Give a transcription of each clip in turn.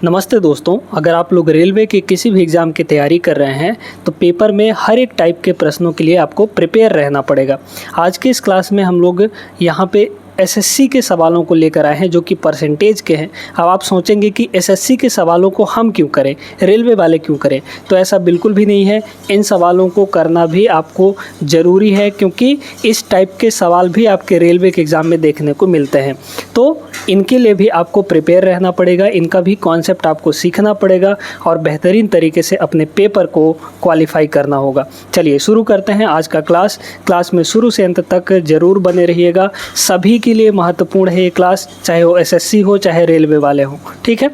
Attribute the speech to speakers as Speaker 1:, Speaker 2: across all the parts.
Speaker 1: नमस्ते दोस्तों, अगर आप लोग रेलवे के किसी भी एग्ज़ाम की तैयारी कर रहे हैं तो पेपर में हर एक टाइप के प्रश्नों के लिए आपको प्रिपेयर रहना पड़ेगा। आज की इस क्लास में हम लोग यहाँ पे एसएससी के सवालों को लेकर आए हैं जो कि परसेंटेज के हैं। अब आप सोचेंगे कि एसएससी के सवालों को हम क्यों करें, रेलवे वाले क्यों करें, तो ऐसा बिल्कुल भी नहीं है। इन सवालों को करना भी आपको ज़रूरी है क्योंकि इस टाइप के सवाल भी आपके रेलवे के एग्ज़ाम में देखने को मिलते हैं। तो इनके लिए भी आपको प्रिपेयर रहना पड़ेगा, इनका भी कॉन्सेप्ट आपको सीखना पड़ेगा और बेहतरीन तरीके से अपने पेपर को क्वालिफाई करना होगा। चलिए शुरू करते हैं आज का क्लास में शुरू से अंत तक ज़रूर बने रहिएगा। सभी के लिए महत्वपूर्ण है ये क्लास, चाहे वो एसएससी हो चाहे रेलवे वाले हों। ठीक है,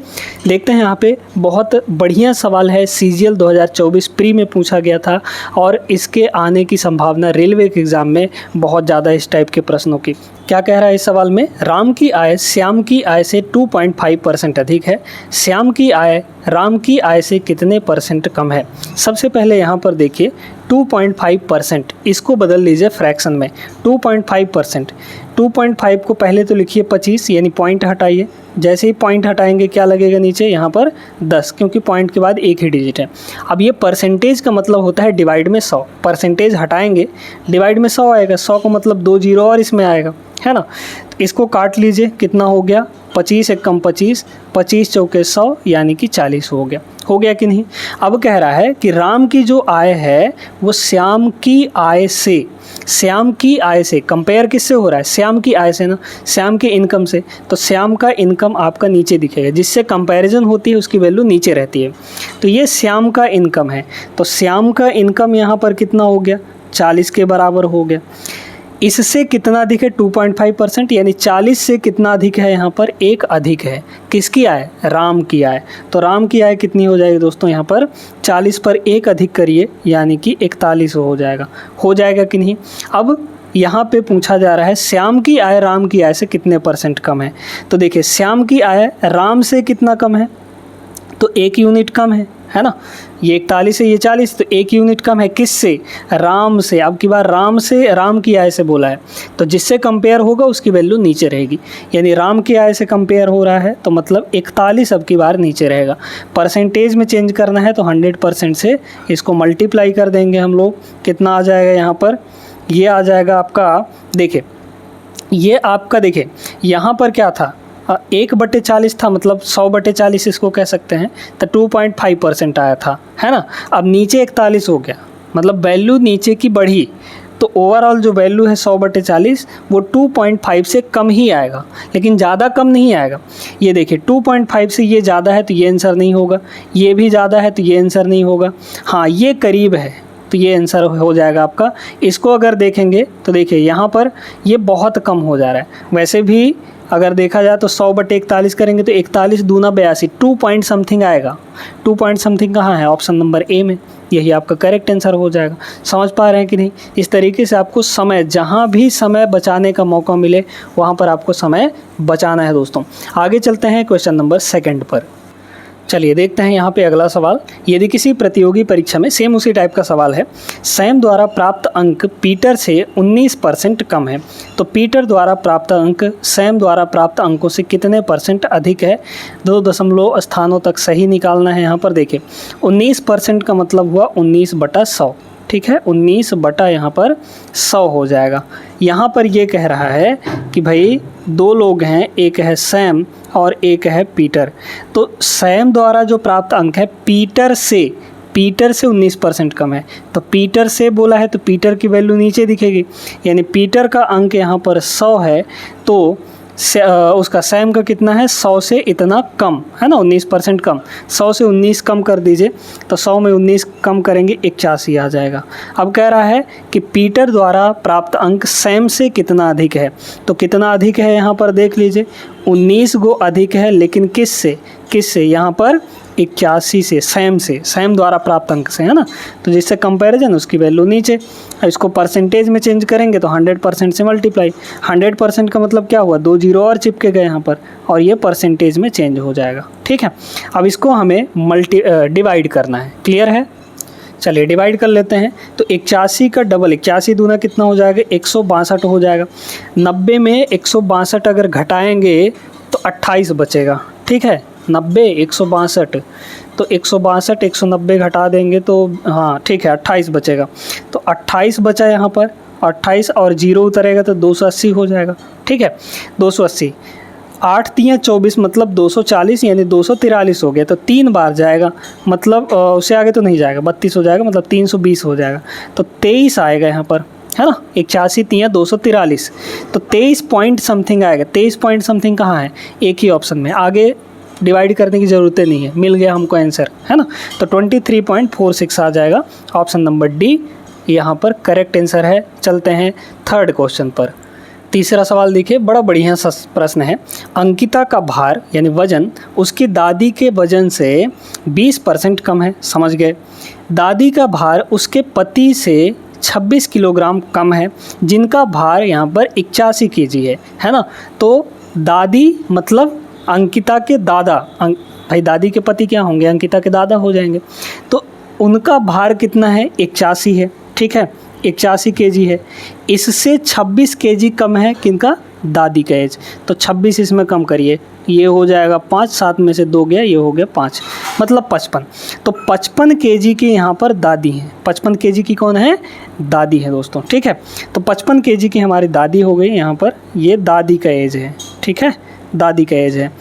Speaker 1: देखते हैं यहाँ पे बहुत बढ़िया सवाल है। सीजीएल 2024 प्री में पूछा गया था और इसके आने की संभावना रेलवे के एग्ज़ाम में बहुत ज़्यादा इस टाइप के प्रश्नों की। क्या कह रहा है इस सवाल में? राम की आय श्याम की आय से 2.5% अधिक है। श्याम की आय राम की आय से कितने परसेंट कम है? सबसे पहले यहाँ पर देखिए 2.5%, इसको बदल लीजिए फ्रैक्शन में। 2.5%, 2.5 को पहले तो लिखिए 25, यानी पॉइंट हटाइए। जैसे ही पॉइंट हटाएंगे क्या लगेगा नीचे? यहाँ पर 10, क्योंकि पॉइंट के बाद एक ही डिजिट है। अब ये परसेंटेज का मतलब होता है डिवाइड में 100। परसेंटेज हटाएंगे, डिवाइड में 100 आएगा। 100 का मतलब 2 जीरो और इसमें आएगा, है ना। तो इसको काट लीजिए, कितना हो गया? 25 एकम 25, 25 चौके 100, यानी कि 40 हो गया कि नहीं। अब कह रहा है कि राम की जो आय है वो श्याम की आय से कंपेयर किससे हो रहा है? श्याम की आय से ना, श्याम के इनकम से। तो श्याम का इनकम आपका नीचे दिखेगा, जिससे कंपैरिजन होती है उसकी वैल्यू नीचे रहती है। तो ये श्याम का इनकम है, तो श्याम का इनकम यहाँ पर कितना हो गया? 40 के बराबर हो गया। इससे कितना अधिक है? 2.5%, यानी 40 से कितना अधिक है? यहाँ पर 1 अधिक है। किसकी आय? राम की आय। तो राम की आय कितनी हो जाएगी दोस्तों? यहाँ पर 40 पर 1 अधिक करिए, यानी कि 41 हो जाएगा कि नहीं। अब यहाँ पे पूछा जा रहा है श्याम की आय राम की आय से कितने परसेंट कम है। तो देखिए श्याम की आय राम से कितना कम है? तो 1 यूनिट कम है ना। ये 41 है, ये 40, तो 1 यूनिट कम है। किससे? राम से। अब की बार राम की आय से बोला है, तो जिससे कंपेयर होगा उसकी वैल्यू नीचे रहेगी। यानी राम की आय से कंपेयर हो रहा है तो मतलब 41 अब की बार नीचे रहेगा। परसेंटेज में चेंज करना है तो 100% से इसको मल्टीप्लाई कर देंगे हम लोग। कितना आ जाएगा यहाँ पर? ये आ जाएगा आपका, देखिए ये आपका, देखिए यहाँ पर क्या था? 1/40 था, मतलब 100/40 इसको कह सकते हैं। तो 2.5% आया था, है ना। अब नीचे 41 हो गया, मतलब वैल्यू नीचे की बढ़ी। तो ओवरऑल जो वैल्यू है 100/40 वो 2.5 से कम ही आएगा, लेकिन ज़्यादा कम नहीं आएगा। ये देखिए 2.5 से ये ज़्यादा है तो ये आंसर नहीं होगा, ये भी ज़्यादा है तो ये आंसर नहीं होगा। हाँ, ये करीब है तो ये आंसर हो जाएगा आपका। इसको अगर देखेंगे तो देखिए यहाँ पर ये बहुत कम हो जा रहा है। वैसे भी अगर देखा जाए तो 100/41 करेंगे तो 41 दूना 82, 2 पॉइंट समथिंग आएगा। 2 पॉइंट समथिंग कहाँ है? ऑप्शन नंबर ए में। यही आपका करेक्ट आंसर हो जाएगा। समझ पा रहे हैं कि नहीं? इस तरीके से आपको समय, जहाँ भी समय बचाने का मौका मिले वहाँ पर आपको समय बचाना है दोस्तों। आगे चलते हैं क्वेश्चन नंबर 2 पर। चलिए देखते हैं यहाँ पे अगला सवाल। यदि किसी प्रतियोगी परीक्षा में सेम उसी टाइप का सवाल है, सैम द्वारा प्राप्त अंक पीटर से 19% कम है, तो पीटर द्वारा प्राप्त अंक सैम द्वारा प्राप्त अंकों से कितने परसेंट अधिक है? 2 दशमलव स्थानों तक सही निकालना है। यहाँ पर देखिए 19% का मतलब हुआ 19/100, ठीक है। 19 यहाँ पर 100 हो जाएगा। यहाँ पर ये कह रहा है कि भाई 2 लोग हैं, एक है सैम और एक है पीटर। तो सैम द्वारा जो प्राप्त अंक है पीटर से 19% कम है। तो पीटर से बोला है तो पीटर की वैल्यू नीचे दिखेगी, यानी पीटर का अंक यहाँ पर 100 है तो उसका सैम का कितना है? 100 से इतना कम, है ना, 19% कम। 100 से 19 कम कर दीजिए, तो 100 में 19 कम करेंगे 81 आ जाएगा। अब कह रहा है कि पीटर द्वारा प्राप्त अंक सैम से कितना अधिक है। तो कितना अधिक है यहाँ पर देख लीजिए, 19 गो अधिक है, लेकिन किससे? यहाँ पर 81 से, सैम द्वारा प्राप्त अंक से, है ना। तो जिससे कंपैरिजन उसकी वैल्यू नीचे। इसको परसेंटेज में चेंज करेंगे तो 100% से मल्टीप्लाई। 100% का मतलब क्या हुआ? 2 जीरो और चिपके गए यहाँ पर, और ये परसेंटेज में चेंज हो जाएगा, ठीक है। अब इसको हमें डिवाइड करना है। क्लियर है? चलिए डिवाइड कर लेते हैं। तो 81 का डबल 81 दूना कितना हो जाएगा? 162 हो जाएगा। 90 में 162 अगर घटाएंगे तो 28 बचेगा, ठीक है। 90, 162, तो 162 190 घटा देंगे तो हाँ ठीक है 28 बचेगा। तो 28 बचा यहाँ पर, 28 और 0 उतरेगा तो 280 हो जाएगा। ठीक है 280, 8 तियाँ 24 मतलब 240 यानी 243 हो गया। तो 3 बार जाएगा, मतलब उससे आगे तो नहीं जाएगा, 32 हो जाएगा, मतलब 320 हो जाएगा। तो 23 आएगा यहाँ पर, है ना। 81 तियाँ 243, तो 23 पॉइंट समथिंग आएगा। 23 पॉइंट समथिंग कहाँ है, एक ही ऑप्शन में, आगे डिवाइड करने की ज़रूरत नहीं है, मिल गया हमको आंसर, है ना। तो 23.46 आ जाएगा, ऑप्शन नंबर डी यहाँ पर करेक्ट आंसर है। चलते हैं थर्ड क्वेश्चन पर। तीसरा सवाल देखिए, बड़ा बढ़िया सा प्रश्न है। अंकिता का भार यानी वजन उसकी दादी के वजन से 20% कम है, समझ गए। दादी का भार उसके पति से 26 किलोग्राम कम है, जिनका भार यहाँ पर 81 केजी है ना। तो दादी मतलब अंकिता के दादा, भाई दादी के पति क्या होंगे, अंकिता के दादा हो जाएंगे। तो उनका भार कितना है, 81 है, ठीक है 81 केजी है। इससे 26 केजी कम है किनका, दादी का एज। तो 26 इसमें कम करिए, ये हो जाएगा 5, 7 में से 2 गया, ये हो गया 5, मतलब 55। तो 55 केजी की यहाँ पर दादी हैं। 55 केजी की कौन है, दादी है दोस्तों, ठीक है। तो 55 केजी की हमारी दादी हो गई यहाँ पर, ये दादी का एज है, ठीक है, दादी का एज है।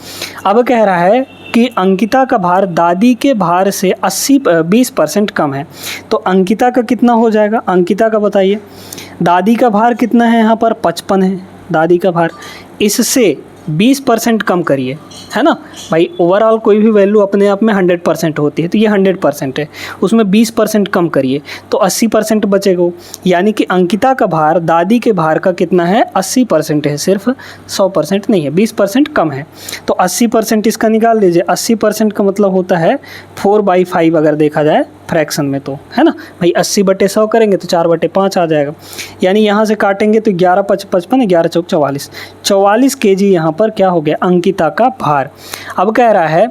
Speaker 1: अब कह रहा है कि अंकिता का भार दादी के भार से 20% कम है। तो अंकिता का कितना हो जाएगा, अंकिता का बताइए। दादी का भार कितना है यहाँ पर, 55 है दादी का भार, इससे 20% कम करिए, है ना भाई। ओवरऑल कोई भी वैल्यू अपने आप में 100% होती है, तो ये 100% है, उसमें 20% कम करिए तो 80% बचेगा। यानी कि अंकिता का भार दादी के भार का कितना है, 80% है, सिर्फ 100% नहीं है, 20% कम है। तो 80% इसका निकाल लीजिए। 80% का मतलब होता है 4/5 अगर देखा जाए फ्रैक्शन में, तो है ना भाई। 80/100 करेंगे तो 4/5 आ जाएगा। यानी यहाँ से काटेंगे तो 11 5 55, 11 चौक 44, 44 केजी यहाँ पर क्या हो गया, अंकिता का भार। अब कह रहा है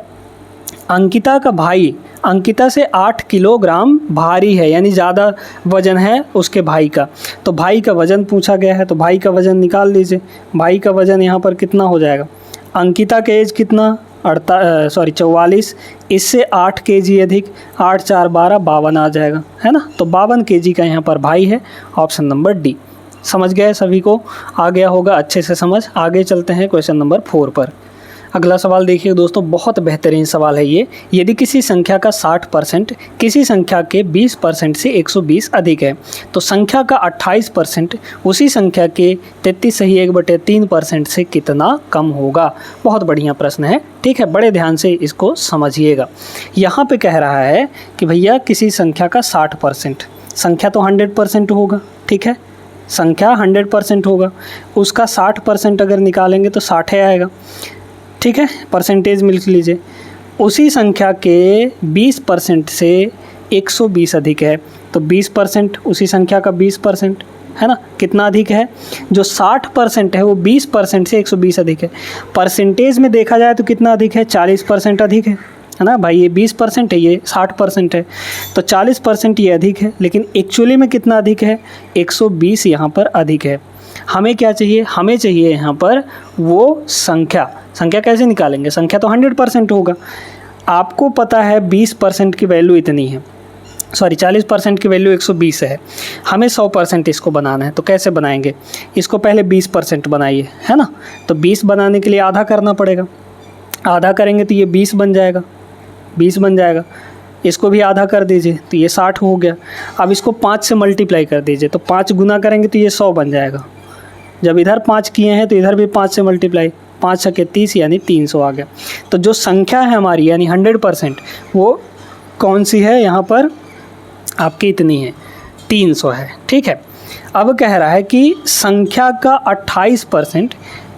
Speaker 1: अंकिता का भाई अंकिता से 8 किलोग्राम भारी है, यानी ज़्यादा वजन है उसके भाई का। तो भाई का वजन पूछा गया है, तो भाई का वजन निकाल लीजिए। भाई का वजन यहाँ पर कितना हो जाएगा, अंकिता का एज कितना 44, इससे 8 केजी अधिक, 8 4 12, 52 आ जाएगा, है ना। तो 52 केजी का यहाँ पर भाई है, ऑप्शन नंबर डी। समझ गए सभी को, आ गया होगा अच्छे से समझ। आगे चलते हैं क्वेश्चन नंबर 4 पर। अगला सवाल देखिए दोस्तों, बहुत बेहतरीन सवाल है ये। यदि किसी संख्या का 60% किसी संख्या के 20% से 120 अधिक है, तो संख्या का 28% उसी संख्या के 33/3% से कितना कम होगा। बहुत बढ़िया प्रश्न है, ठीक है, बड़े ध्यान से इसको समझिएगा। यहाँ पे कह रहा है कि भैया किसी संख्या का 60%, संख्या तो 100% होगा, ठीक है, संख्या 100% होगा, उसका 60% अगर निकालेंगे तो 60 आएगा, ठीक है, परसेंटेज मिल लीजिए। उसी संख्या के 20% से 120 अधिक है, तो 20% उसी संख्या का 20%, है ना, कितना अधिक है, जो 60% है वो 20% से 120 अधिक है। परसेंटेज में देखा जाए तो कितना अधिक है, 40% अधिक है ना भाई। ये 20% है, ये 60% है, तो 40% ये अधिक है। लेकिन एक्चुअली में कितना अधिक है, 120 यहाँ पर अधिक है। हमें क्या चाहिए, हमें चाहिए यहाँ पर वो संख्या। संख्या कैसे निकालेंगे, संख्या तो 100% होगा। आपको पता है 20% की वैल्यू इतनी है, सॉरी 40% की वैल्यू 120 है, हमें 100% इसको बनाना है। तो कैसे बनाएंगे, इसको पहले 20% बनाइए, है ना। तो 20 बनाने के लिए आधा करना पड़ेगा, आधा करेंगे तो ये 20 बन जाएगा, 20 बन जाएगा। इसको भी आधा कर दीजिए तो ये 60 हो गया। अब इसको 5 से मल्टीप्लाई कर दीजिए, तो 5 गुना करेंगे तो ये 100 बन जाएगा। जब इधर 5 किए हैं तो इधर भी 5 से मल्टीप्लाई, 5 छके 30 यानी 300 आ गया। तो जो संख्या है हमारी यानी 100% वो कौन सी है, यहाँ पर आपकी इतनी है, 300 है, ठीक है। अब कह रहा है कि संख्या का 28%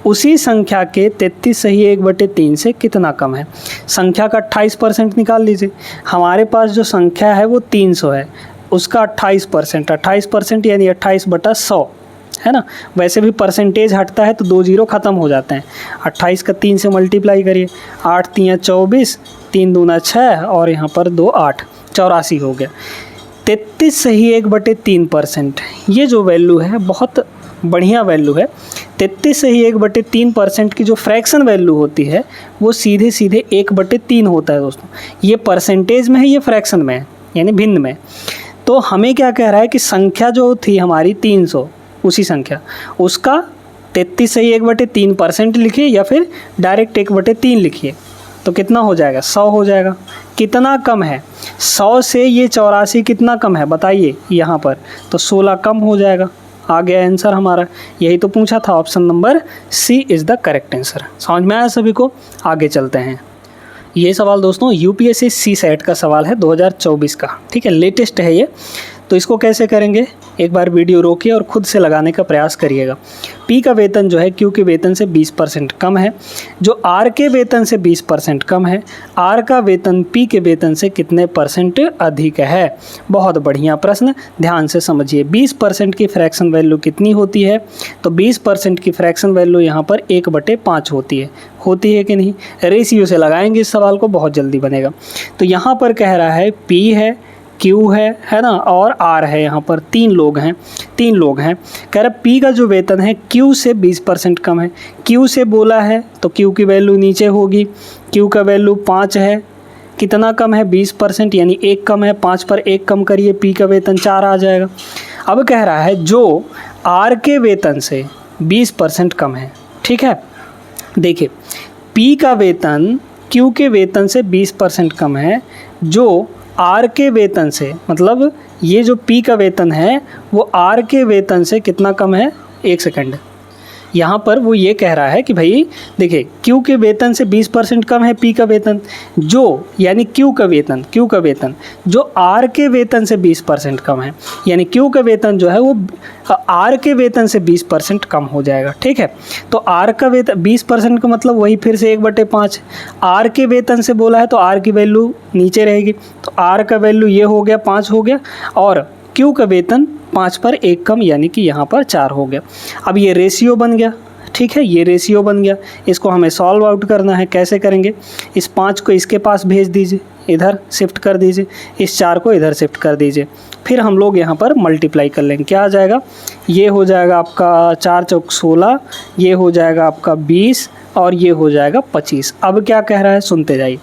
Speaker 1: उसी संख्या के 33/1/3 से कितना कम है। संख्या का 28% निकाल लीजिए। हमारे पास जो संख्या है वो 300 है, उसका 28%, 28% यानी 28/100, है ना। वैसे भी परसेंटेज हटता है तो 2 0 ख़त्म हो जाते हैं। 28 का 3 से मल्टीप्लाई करिए, 8 3 24, 3 दूना 6 और यहाँ पर 2 8, 84 हो गया। 33/1/3%, ये जो वैल्यू है बहुत बढ़िया वैल्यू है। 33 से ही 1/3% की जो फ्रैक्शन वैल्यू होती है वो सीधे सीधे 1/3 होता है दोस्तों। ये परसेंटेज में है, ये फ्रैक्शन में है, यानी भिन्न में। तो हमें क्या कह रहा है कि संख्या जो थी हमारी 300, उसी संख्या उसका 33 से ही 1/3% लिखिए या फिर डायरेक्ट 1/3 लिखिए, तो कितना हो जाएगा? 100 हो जाएगा। कितना कम है 100 से? ये 84 कितना कम है बताइए यहाँ पर, तो 16 कम हो जाएगा। आ गया आंसर हमारा, यही तो पूछा था। Option number C is the correct answer. समझ में आया सभी को? आगे चलते हैं। ये सवाल दोस्तों यूपीएससी सीसैट का सवाल है 2024 का, ठीक है, लेटेस्ट है ये। तो इसको कैसे करेंगे, एक बार वीडियो रोकिए और खुद से लगाने का प्रयास करिएगा। पी का वेतन जो है क्यू के वेतन से 20% कम है, जो आर के वेतन से 20% कम है। आर का वेतन पी के वेतन से कितने परसेंट अधिक है? बहुत बढ़िया प्रश्न, ध्यान से समझिए। 20% की फ्रैक्शन वैल्यू कितनी होती है? तो 20% की फ्रैक्शन वैल्यू यहाँ पर 1/5 होती है कि नहीं? रेशियो से लगाएंगे इस सवाल को, बहुत जल्दी बनेगा। तो यहाँ पर कह रहा है पी है, क्यू है ना, और आर है। यहाँ पर तीन लोग हैं। कह रहा पी का जो वेतन है क्यू से 20% कम है। क्यू से बोला है तो क्यू की वैल्यू नीचे होगी। क्यू का वैल्यू 5 है, कितना कम है? 20%, यानी 1 कम है। 5 पर 1 कम करिए, पी का वेतन 4 आ जाएगा। अब कह रहा है जो आर के वेतन से 20% कम है, ठीक है। देखिए पी का वेतन क्यू के वेतन से 20% कम है, जो आर के वेतन से, मतलब ये जो पी का वेतन है वो आर के वेतन से कितना कम है? 1 सेकंड। यहाँ पर वो ये कह रहा है कि भाई देखिए क्यू के वेतन से 20% कम है पी का वेतन, जो यानी क्यू का वेतन जो आर के वेतन से 20% कम है, यानी क्यू का वेतन जो है वो आर के वेतन से 20% कम हो जाएगा, ठीक है। तो आर का वेतन 20% का मतलब वही फिर से 1/5। आर के वेतन से बोला है तो आर की वैल्यू नीचे रहेगी, तो आर का वैल्यू ये हो गया 5 हो गया, और क्यू का वेतन 5 पर 1 कम, यानी कि यहाँ पर 4 हो गया। अब ये रेशियो बन गया, ठीक है, ये रेशियो बन गया। इसको हमें सॉल्व आउट करना है। कैसे करेंगे? इस 5 को इसके पास भेज दीजिए, इधर शिफ्ट कर दीजिए, इस 4 को इधर शिफ्ट कर दीजिए, फिर हम लोग यहाँ पर मल्टीप्लाई कर लेंगे। क्या आ जाएगा? ये हो जाएगा आपका 4 चौक 16, ये हो जाएगा आपका 20 और ये हो जाएगा 25। अब क्या कह रहा है सुनते जाइए।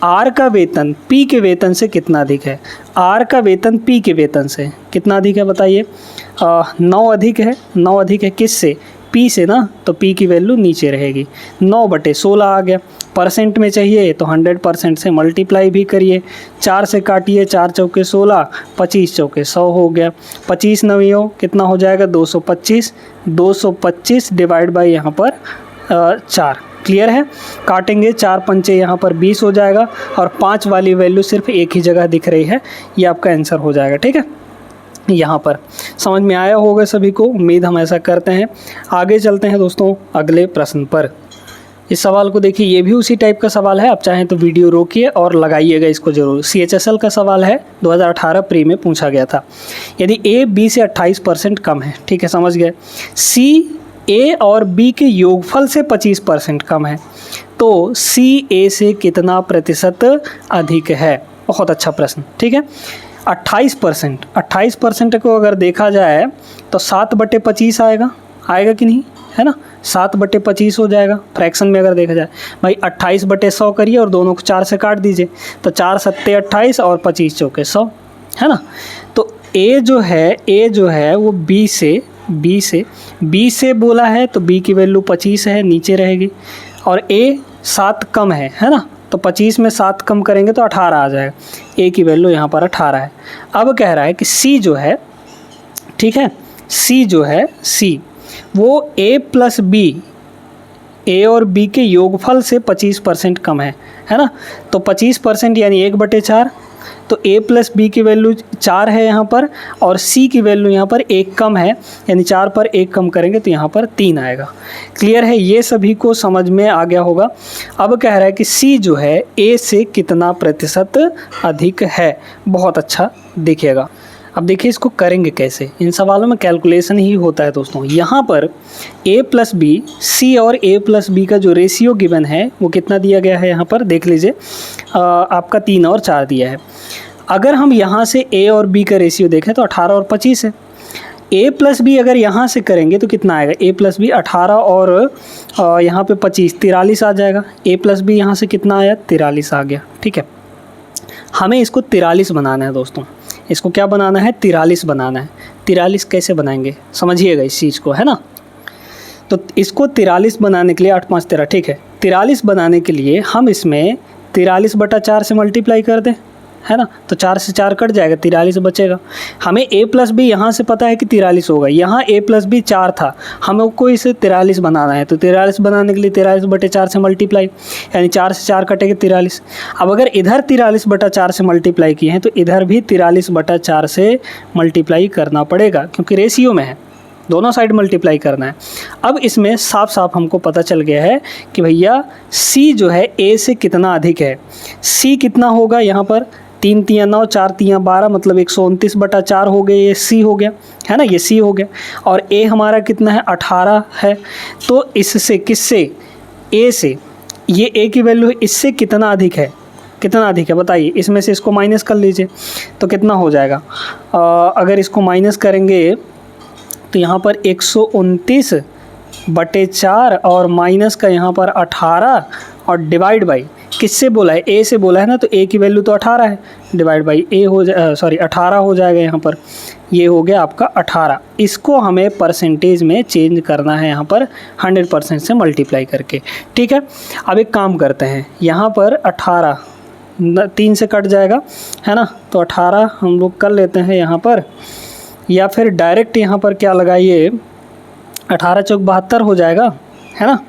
Speaker 1: आर का वेतन पी के वेतन से कितना अधिक है? आर का वेतन पी के वेतन से कितना अधिक है बताइए? 9 अधिक है। 9 अधिक है किससे? पी से ना, तो पी की वैल्यू नीचे रहेगी। 9/16 आ गया। परसेंट में चाहिए तो 100% से मल्टीप्लाई भी करिए। 4 से काटिए, 4 चौके 16, 25 चौके 100 हो गया। 25 नवियों कितना हो जाएगा? 225। 225 डिवाइड बाई यहाँ पर 4। क्लियर है? काटेंगे, 4 पंचे यहाँ पर 20 हो जाएगा, और 5 वाली वैल्यू सिर्फ एक ही जगह दिख रही है, ये आपका आंसर हो जाएगा, ठीक है। यहाँ पर समझ में आया होगा सभी को, उम्मीद हम ऐसा करते हैं। आगे चलते हैं दोस्तों अगले प्रश्न पर। इस सवाल को देखिए, ये भी उसी टाइप का सवाल है। आप चाहें तो वीडियो रोकिए और लगाइएगा इसको ज़रूर। CHSL का सवाल है, 2018 प्री में पूछा गया था। यदि A B से 28% कम है, ठीक है, समझ गए। C A और B के योगफल से 25% कम है, तो C A से कितना प्रतिशत अधिक है? बहुत अच्छा प्रश्न, ठीक है। 28% को अगर देखा जाए तो 7/25 आएगा कि नहीं, है ना? 7/25 हो जाएगा फ्रैक्शन में अगर देखा जाए। भाई 28/100 करिए और दोनों को 4 से काट दीजिए, तो 4 सत्ते 28 और 25 चौके 100, है ना? तो A जो है वो B से बोला है तो B की वैल्यू 25 है, नीचे रहेगी, और A 7 कम है ना? तो 25 में 7 कम करेंगे तो 18 आ जाएगा। A की वैल्यू यहाँ पर 18 है। अब कह रहा है कि C जो है, ठीक है, C वो A प्लस B, A और B के योगफल से 25% कम है ना? तो 25% यानी 1/4, तो A प्लस B की वैल्यू 4 है यहाँ पर, और C की वैल्यू यहाँ पर 1 कम है, यानी 4 पर 1 कम करेंगे तो यहाँ पर 3 आएगा। क्लियर है? ये सभी को समझ में आ गया होगा। अब कह रहा है कि C जो है A से कितना प्रतिशत अधिक है? बहुत अच्छा देखिएगा। अब देखिए इसको करेंगे कैसे। इन सवालों में कैलकुलेशन ही होता है दोस्तों। यहाँ पर A प्लस B, C और A प्लस B का जो रेशियो गिवन है वो कितना दिया गया है? यहाँ पर देख लीजिए, आपका 3 और 4 दिया है। अगर हम यहाँ से A और B का रेशियो देखें तो 18 और 25 है। a प्लस बी अगर यहाँ से करेंगे तो कितना आएगा, a प्लस बी 18 और यहाँ पे 25 43 आ जाएगा। a प्लस बी यहाँ से कितना आया, 43 आ गया। ठीक है, हमें इसको 43 बनाना है दोस्तों, इसको क्या बनाना है, 43 बनाना है। 43 कैसे बनाएंगे समझिएगा इस चीज़ को, है ना। तो इसको 43 बनाने के लिए 8 5 13, ठीक है, 43 बनाने के लिए हम इसमें 43/4 से मल्टीप्लाई कर दें, है ना। तो 4 से 4 कट जाएगा, 43 बचेगा। हमें a प्लस बी यहाँ से पता है कि 43 होगा, यहाँ a प्लस बी 4 था, हमको इसे 43 बनाना है। तो 43 बनाने के लिए 43/4 से मल्टीप्लाई, यानी 4 से 4 कटेगा 43। अब अगर इधर 43/4 से मल्टीप्लाई किए हैं तो इधर भी 43/4 से मल्टीप्लाई करना पड़ेगा, क्योंकि रेशियो में है, दोनों साइड मल्टीप्लाई करना है। अब इसमें साफ साफ हमको पता चल गया है कि भैया c जो है a से कितना अधिक है। c कितना होगा, यहाँ पर 3 3 9 4 3 12, मतलब 129/4 हो गए, ये c हो गया, है ना, ये c हो गया। और a हमारा कितना है, 18 है। तो इससे किससे, a से, ये a की वैल्यू है, इससे कितना अधिक है, कितना अधिक है बताइए। इसमें से इसको माइनस कर लीजिए तो कितना हो जाएगा, अगर इसको माइनस करेंगे तो यहाँ पर 129/4 और माइनस का यहाँ पर 18 और डिवाइड बाई किससे बोला है, a से बोला है ना, तो a की वैल्यू तो 18 है, डिवाइड बाई a हो 18 हो जाएगा यहाँ पर, ये हो गया आपका 18। इसको हमें परसेंटेज में चेंज करना है यहाँ पर 100% से मल्टीप्लाई करके। ठीक है, अब एक काम करते हैं, यहाँ पर 18 3 से कट जाएगा, है ना, तो 18 हम लोग कर लेते हैं यहाँ पर, या फिर डायरेक्ट यहाँ पर क्या लगाइए, 18 चौक 72 हो जाएगा, है ना।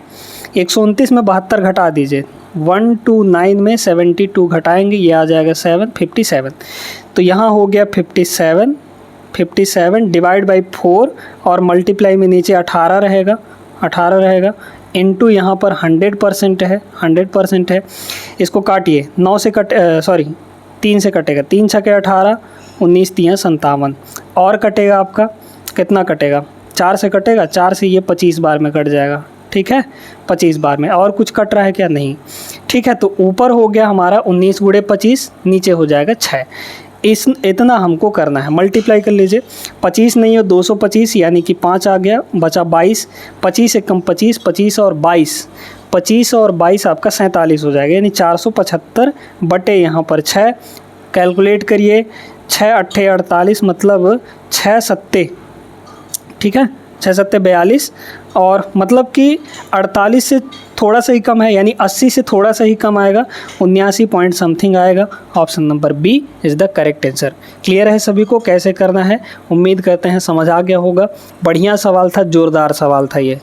Speaker 1: 129 में 72 घटा दीजिए, 129 में 72 घटाएंगे, ये आ जाएगा 57। तो यहाँ हो गया 57 डिवाइड बाई 4 और मल्टीप्लाई में नीचे 18 रहेगा इनटू यहाँ पर 100% है। इसको काटिए, 9 से 3 से कटेगा, 3 छके 18, 19 3 57, और कटेगा आपका कितना कटेगा, 4 से कटेगा, 4 से ये 25 बार में कट जाएगा। ठीक है, 25 बार में, और कुछ कट रहा है क्या, नहीं। ठीक है, तो ऊपर हो गया हमारा 19 × 25, नीचे हो जाएगा 6। इतना हमको करना है, मल्टीप्लाई कर लीजिए, 25 नहीं हो 225, यानी कि 5 आ गया, बचा 22, 25 से कम 25, 25 और 22 आपका 47 हो जाएगा, यानी 475 बटे यहाँ पर 6, कैलकुलेट करिए, 6 8 48, मतलब 6 7, ठीक है, 6 7 42, और मतलब कि 48 से थोड़ा सा ही कम है, यानी 80 से थोड़ा सा ही कम आएगा, 79 पॉइंट समथिंग आएगा। Option number B is the correct answer. Clear है सभी को कैसे करना है, उम्मीद करते हैं समझ आ गया होगा। बढ़िया सवाल था, ज़ोरदार सवाल था ये।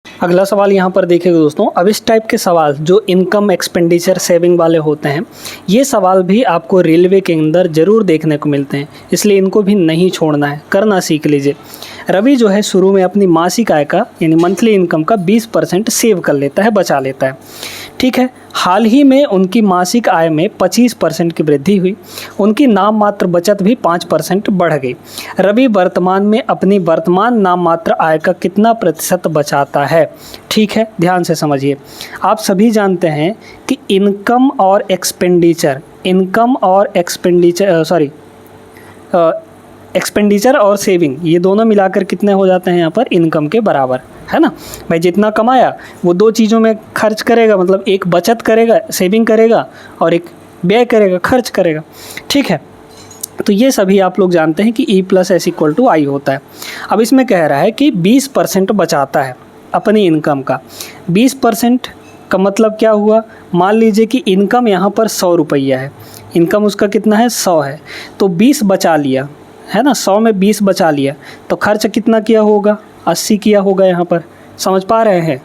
Speaker 1: अगला सवाल यहाँ पर देखिएगा दोस्तों, अब इस टाइप के सवाल जो इनकम एक्सपेंडिचर सेविंग वाले होते हैं, ये सवाल भी आपको रेलवे के अंदर ज़रूर देखने को मिलते हैं, इसलिए इनको भी नहीं छोड़ना है, करना सीख लीजिए। रवि जो है शुरू में अपनी मासिक आय का यानी मंथली इनकम का 20% सेव कर लेता है, बचा लेता है। ठीक है, हाल ही में उनकी मासिक आय में 25% की वृद्धि हुई, उनकी नाम मात्र बचत भी 5% बढ़ गई। रवि वर्तमान में अपनी वर्तमान नाम मात्र आय का कितना प्रतिशत बचाता है। ठीक है, ध्यान से समझिए। आप सभी जानते हैं कि इनकम और एक्सपेंडिचर और सेविंग, ये दोनों मिलाकर कितने हो जाते हैं यहाँ पर, इनकम के बराबर, है ना। भाई जितना कमाया वो दो चीज़ों में खर्च करेगा, मतलब एक बचत करेगा, सेविंग करेगा, और एक व्यय करेगा, खर्च करेगा। ठीक है, तो ये सभी आप लोग जानते हैं कि E + S = I होता है। अब इसमें कह रहा है कि 20% बचाता है अपनी इनकम का। 20% का मतलब क्या हुआ, मान लीजिए कि इनकम यहाँ पर 100 रुपया है, इनकम उसका कितना है, 100 है, तो 20 बचा लिया, है ना, 100 में 20 बचा लिया, तो खर्च कितना किया होगा, 80 किया होगा। यहाँ पर समझ पा रहे हैं।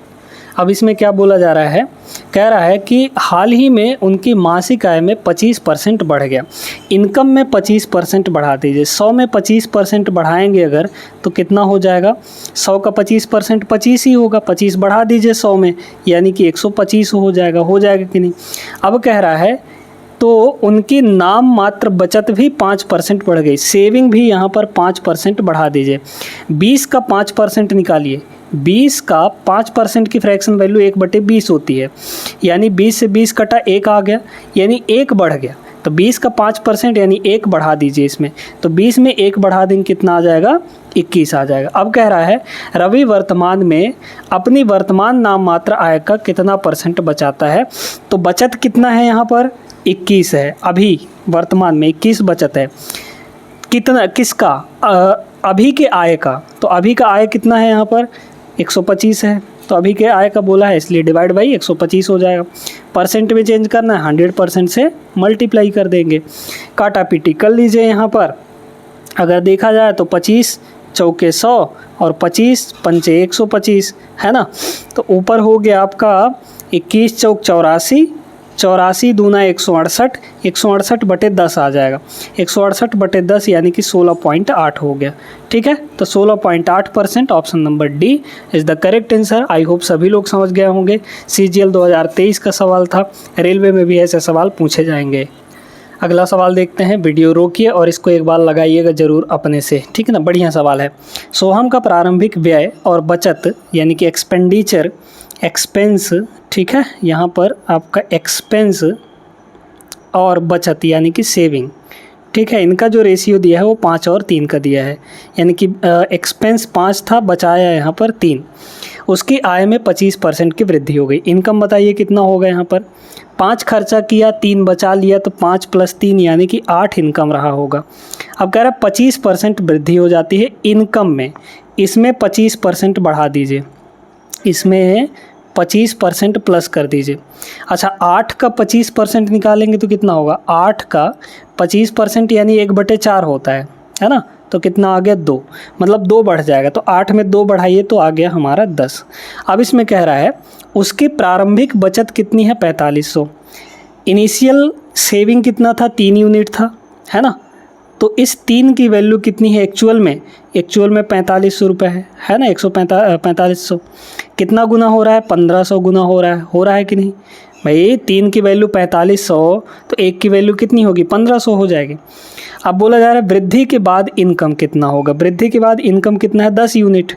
Speaker 1: अब इसमें क्या बोला जा रहा है, कह रहा है कि हाल ही में उनकी मासिक आय में 25% बढ़ गया। इनकम में 25% बढ़ा दीजिए, 100 में 25% बढ़ाएंगे अगर, तो कितना हो जाएगा, 100 का 25% 25 ही होगा, 25 बढ़ा दीजिए 100 में, यानी कि 125 हो जाएगा कि नहीं। अब कह रहा है तो उनकी नाम मात्र बचत भी 5% बढ़ गई, सेविंग भी यहाँ पर 5% बढ़ा दीजिए। 20 का 5% निकालिए, 20 का 5% की फ्रैक्शन वैल्यू 1/20 होती है, यानी 20 से 20 कटा 1 आ गया, यानी 1 बढ़ गया। तो तो 20 का 5% यानी 1 बढ़ा दीजिए इसमें, तो 20 में 1 बढ़ा देंगे कितना आ जाएगा, 21 आ जाएगा। अब कह रहा है रवि वर्तमान में अपनी वर्तमान नाम मात्र आय का कितना % बचाता है। तो बचत कितना है यहाँ पर, 21 है, अभी वर्तमान में 21 बचत है। कितना, किसका, अभी के आय का। तो अभी का आय कितना है यहाँ पर, 125 है, तो अभी के आय का बोला है इसलिए डिवाइड बाई 125 हो जाएगा। परसेंट में चेंज करना है, 100% से मल्टीप्लाई कर देंगे। काटा पीटी कर लीजिए यहाँ पर, अगर देखा जाए तो 25 चौके 100 और 25 पंचे 125 है ना। तो ऊपर हो गया आपका 21 चौक 84, 84 दूना 168, 168 बटे 10 आ जाएगा। 168 बटे 10 यानी कि 16.8 हो गया। ठीक है, तो 16.8% option number D is the correct answer. I hope सभी लोग समझ गए होंगे। CGL 2023 का सवाल था, रेलवे में भी ऐसे सवाल पूछे जाएंगे। अगला सवाल देखते हैं, वीडियो रोकिए और इसको एक बार लगाइएगा ज़रूर अपने से, ठीक है ना। बढ़िया सवाल है। सोहम का प्रारंभिक व्यय और बचत यानी कि एक्सपेंडिचर, एक्सपेंस, ठीक है, यहाँ पर आपका एक्सपेंस और बचत यानी कि सेविंग, ठीक है, इनका जो रेशियो दिया है वो 5 और 3 का दिया है। यानी कि एक्सपेंस 5 था, बचाया यहाँ पर 3। उसकी आय में 25% की वृद्धि हो गई। इनकम बताइए कितना होगा यहाँ पर, 5 खर्चा किया, 3 बचा लिया, तो 5 + 3 यानी कि 8 इनकम रहा होगा। अब कह रहा है 25% वृद्धि हो जाती है इनकम में, इसमें 25% बढ़ा दीजिए, इसमें 25% प्लस कर दीजिए। अच्छा, 8 का 25% निकालेंगे तो कितना होगा, 8 का 25% यानी 1/4 होता है ना। तो कितना आ गया, 2, मतलब 2 बढ़ जाएगा। तो 8 में 2 बढ़ाइए तो आ गया हमारा 10। अब इसमें कह रहा है उसकी प्रारंभिक बचत कितनी है, 4500। इनिशियल सेविंग कितना था, 3 यूनिट था, है ना। तो इस 3 की वैल्यू कितनी है एक्चुअल में, एक्चुअल में 4500 रुपये है ना। 4500 कितना गुना हो रहा है, 1500 गुना हो रहा है कि नहीं भाई। 3 की वैल्यू 4500 तो 1 की वैल्यू कितनी होगी, 1500 हो जाएगी। अब बोला जा रहा है वृद्धि के बाद इनकम कितना होगा। वृद्धि के बाद इनकम कितना है, 10 यूनिट।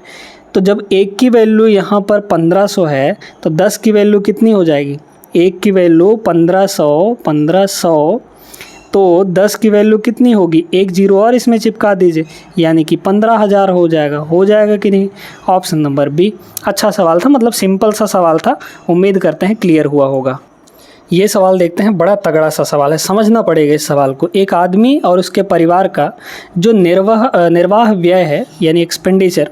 Speaker 1: तो जब 1 की वैल्यू यहाँ पर 1500 है तो 10 की वैल्यू कितनी हो जाएगी, 1 की वैल्यू 1500 तो 10 की वैल्यू कितनी होगी, 1 0 और इसमें चिपका दीजिए, यानी कि 15,000 हो जाएगा कि नहीं। Option number B. अच्छा सवाल था, मतलब सिंपल सा सवाल था, उम्मीद करते हैं क्लियर हुआ होगा। ये सवाल देखते हैं, बड़ा तगड़ा सा सवाल है, समझना पड़ेगा इस सवाल को। एक आदमी और उसके परिवार का जो निर्वाह व्यय है यानी एक्सपेंडिचर,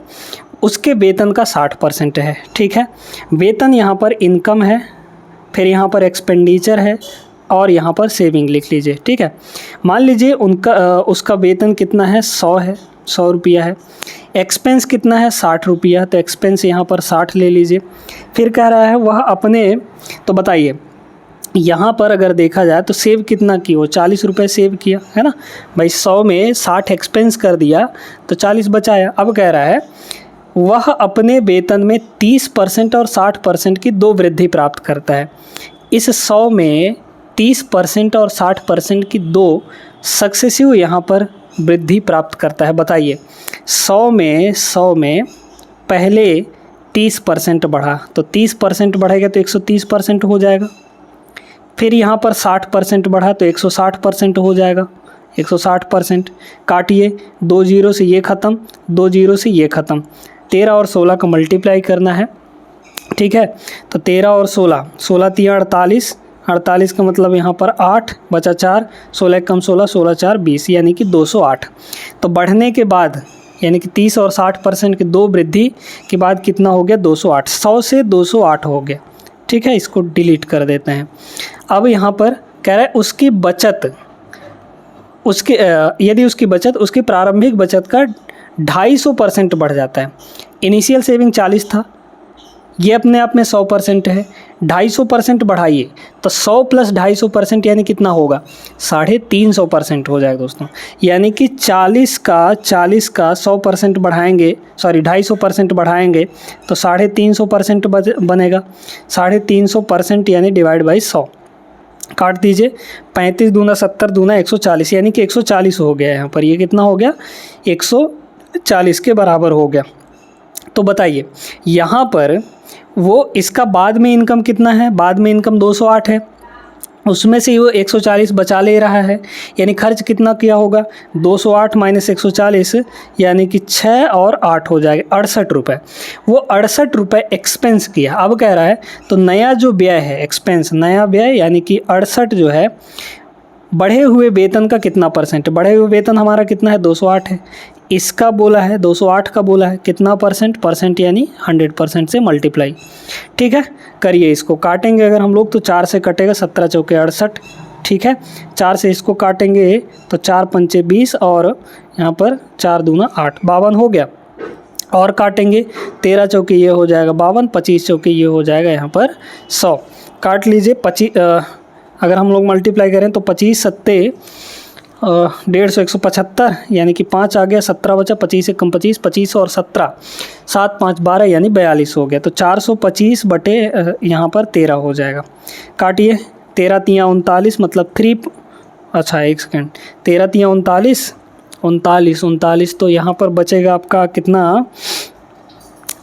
Speaker 1: उसके वेतन का 60% है। ठीक है, वेतन यहाँ पर इनकम है, फिर यहाँ पर एक्सपेंडिचर है और यहाँ पर सेविंग लिख लीजिए। ठीक है, मान लीजिए उसका वेतन कितना है, 100 है, 100 रुपया है। एक्सपेंस कितना है, 60 रुपया, तो एक्सपेंस यहाँ पर 60 ले लीजिए। फिर कह रहा है वह अपने, तो बताइए यहाँ पर अगर देखा जाए तो सेव कितना की हो, 40 रुपये सेव किया है ना भाई। 100 में 60 एक्सपेंस कर दिया तो 40 बचाया। अब कह रहा है वह अपने वेतन में 30% और 60% की 2 वृद्धि प्राप्त करता है। इस 100 में 30% और 60% की 2 सक्सेसिव यहाँ पर वृद्धि प्राप्त करता है। बताइए 100 में पहले 30% बढ़ा तो 30% बढ़ेगा तो 130% हो जाएगा। फिर यहाँ पर 60% बढ़ा तो 160% हो जाएगा, 160%। काटिए, 2 0 से ये ख़त्म, 2 0 से ये ख़त्म। 13 और 16 का मल्टीप्लाई करना है। ठीक है, तो 13 और 16, 16 3 48, 48 का मतलब यहाँ पर 8 बचा 4, 16 कम 16, 16 4 20 यानी कि 208। तो बढ़ने के बाद यानी कि 30 और 60% की 2 वृद्धि के बाद कितना हो गया, 208। 100 से 208 हो गया। ठीक है, इसको डिलीट कर देते हैं। अब यहाँ पर कह रहा है उसकी बचत, यदि उसकी बचत उसकी प्रारंभिक बचत का 250% बढ़ जाता है। इनिशियल सेविंग 40 था, ये अपने आप में 100% है। 250% बढ़ाइए तो 100 + 250% यानी कितना होगा, 350% हो जाएगा दोस्तों। यानी कि 40 का 100% बढ़ाएंगे, 250% बढ़ाएंगे तो 350% बनेगा। 350% यानी डिवाइड बाई 100, काट दीजिए। 35 दूना 70 दूना 140 यानी कि 140 हो गया। यहाँ पर ये कितना हो गया, 140 के बराबर हो गया। तो बताइए यहाँ पर वो इसका बाद में इनकम कितना है, बाद में इनकम 208 है। उसमें से वो 140 बचा ले रहा है, यानी खर्च कितना किया होगा, 208 माइनस 140 यानी कि 6 और 8 हो जाएगा 68 रुपये। वो 68 रुपये एक्सपेंस किया। अब कह रहा है तो नया जो व्यय है, एक्सपेंस नया व्यय यानी कि 68 जो है बढ़े हुए वेतन का कितना परसेंट, बढ़े हुए वेतन हमारा कितना है 208 है, इसका बोला है 208 का बोला है कितना परसेंट, परसेंट यानी 100% से मल्टीप्लाई। ठीक है, करिए इसको काटेंगे अगर हम लोग तो 4 से कटेगा 17 चौके 68। ठीक है, 4 से इसको काटेंगे तो 4 पंचे 20 और यहाँ पर 4 दूना 8, 52 हो गया। और काटेंगे 13 चौके ये हो जाएगा 52, 25 चौके ये हो जाएगा यहाँ पर 100। काट लीजिए 25, अगर हम लोग मल्टीप्लाई करें तो 25 सत्ते 150 175 यानी कि 5 आ गया, 17 बचा, 25 से कम 25, 25 और 17 7 5 12 यानी 42 हो गया। तो 425 बटे यहाँ पर 13 हो जाएगा। काटिए 13 तियाँ 39 मतलब 3, अच्छा एक सेकेंड, 13 तियाँ 39 39 तो यहाँ पर बचेगा आपका कितना,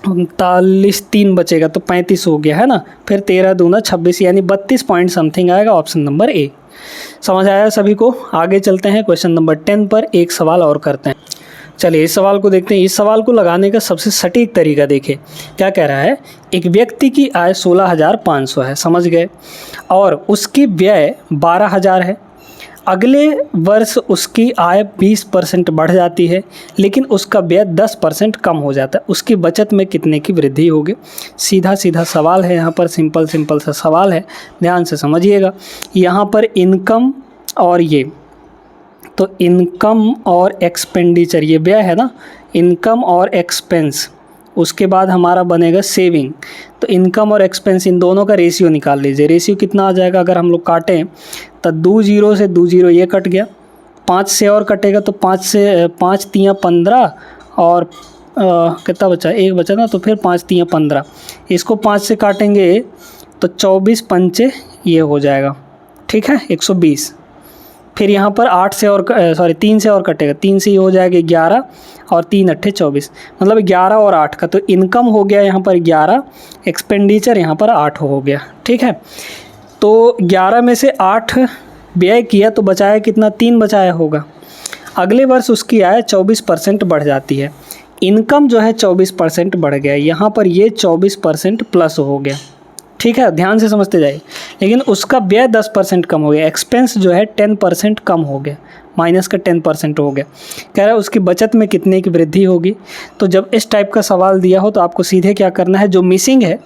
Speaker 1: 39 3 बचेगा तो 35 हो गया है ना। फिर 13 दूना 26 यानी 32 पॉइंट समथिंग आएगा, ऑप्शन नंबर ए। समझ आया सभी को? आगे चलते हैं क्वेश्चन नंबर 10 पर, एक सवाल और करते हैं। चलिए इस सवाल को देखते हैं। इस सवाल को लगाने का सबसे सटीक तरीका देखिए क्या कह रहा है। एक व्यक्ति की आय 16,500 है, समझ गए, और उसकी व्यय 12,000 है। अगले वर्ष उसकी आय 20% बढ़ जाती है, लेकिन उसका व्यय 10% कम हो जाता है। उसकी बचत में कितने की वृद्धि होगी? सीधा सीधा सवाल है, यहाँ पर सिंपल सा सवाल है, ध्यान से समझिएगा। यहाँ पर इनकम और ये, तो इनकम और एक्सपेंडिचर, ये व्यय है ना, इनकम और एक्सपेंस, उसके बाद हमारा बनेगा सेविंग। तो इनकम और एक्सपेंस इन दोनों का रेशियो निकाल लीजिए। रेशियो कितना आ जाएगा अगर हम लोग काटें तो 2 0 से 2 0 ये कट गया, 5 से और कटेगा तो 5 से 5 तियाँ 15 और कितना बचा, 1 बचा ना, तो फिर 5 तियाँ 15, इसको 5 से काटेंगे तो 24 पंचे ये हो जाएगा। ठीक है, 120। फिर यहाँ पर 8 से और 3 से और कटेगा, 3 से ये हो जाएगा 11 और 3 अट्ठे 24, मतलब 11 और 8 का, तो इनकम हो गया यहाँ पर 11, एक्सपेंडिचर यहाँ पर 8 हो गया। ठीक है, तो 11 में से 8 व्यय किया तो बचाया कितना, 3 बचाया होगा। अगले वर्ष उसकी आय 24% बढ़ जाती है। इनकम जो है 24% बढ़ गया, यहाँ पर ये 24% प्लस हो गया। ठीक है, ध्यान से समझते जाइए। लेकिन उसका व्यय 10% कम हो गया, एक्सपेंस जो है 10% कम हो गया, माइनस का 10% हो गया। कह रहा है उसकी बचत में कितने की वृद्धि होगी। तो जब इस टाइप का सवाल दिया हो तो आपको सीधे क्या करना है, जो मिसिंग है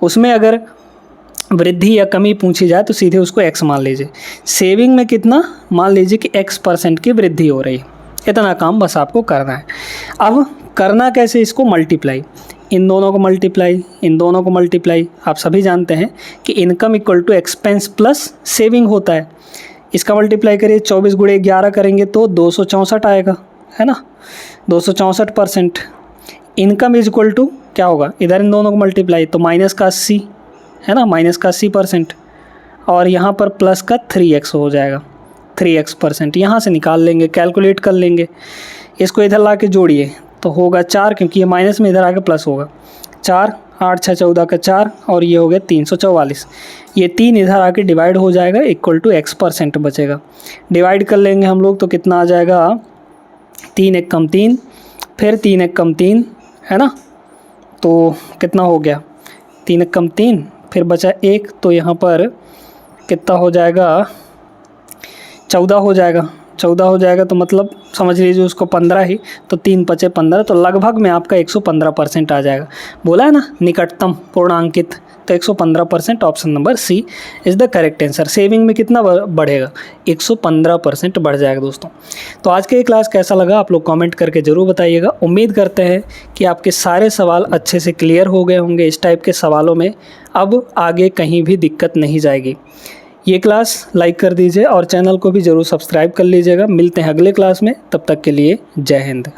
Speaker 1: उसमें अगर वृद्धि या कमी पूछी जाए तो सीधे उसको x मान लीजिए। सेविंग में कितना, मान लीजिए कि x% की वृद्धि हो रही है। इतना काम बस आपको करना है। अब करना कैसे, इसको मल्टीप्लाई, इन दोनों को मल्टीप्लाई, इन दोनों को मल्टीप्लाई। आप सभी जानते हैं कि income equal to expense plus saving होता है। इसका मल्टीप्लाई करिए, 24 गुणे 11 करेंगे तो 264 आएगा, है ना, 264%। इनकम इज इक्वल टू क्या होगा, इधर इन दोनों को मल्टीप्लाई तो माइनस का 80 है ना, माइनस का 80%, और यहाँ पर प्लस का 3x हो जाएगा, 3x%। यहाँ से निकाल लेंगे, कैलकुलेट कर लेंगे। इसको इधर ला के जोड़िए तो होगा 4, क्योंकि ये माइनस में इधर आके प्लस होगा। 4 8 6 14 का 4 और ये हो गया 344। ये 3 इधर आके डिवाइड हो जाएगा, इक्वल टू x% बचेगा। डिवाइड कर लेंगे हम लोग तो कितना आ जाएगा, 3 1 कम 3, फिर 3 1 कम 3, है ना, तो कितना हो गया, 3 1 कम 3, फिर बचा 1, तो यहाँ पर कितना हो जाएगा, 14 हो जाएगा। 14 हो जाएगा तो मतलब समझ लीजिए उसको 15 ही, तो 3 5 15, तो लगभग में आपका 115% आ जाएगा। बोला है ना निकटतम पूर्णांकित, तो 115%, option number C is the correct answer. Saving में कितना बढ़ेगा, 115% बढ़ जाएगा दोस्तों। तो आज के ये क्लास कैसा लगा आप लोग कमेंट करके ज़रूर बताइएगा। उम्मीद करते हैं कि आपके सारे सवाल अच्छे से क्लियर हो गए होंगे। इस टाइप के सवालों में अब आगे कहीं भी दिक्कत नहीं जाएगी। ये क्लास लाइक कर दीजिए और चैनल को भी ज़रूर सब्सक्राइब कर लीजिएगा। मिलते हैं अगले क्लास में, तब तक के लिए जय हिंद।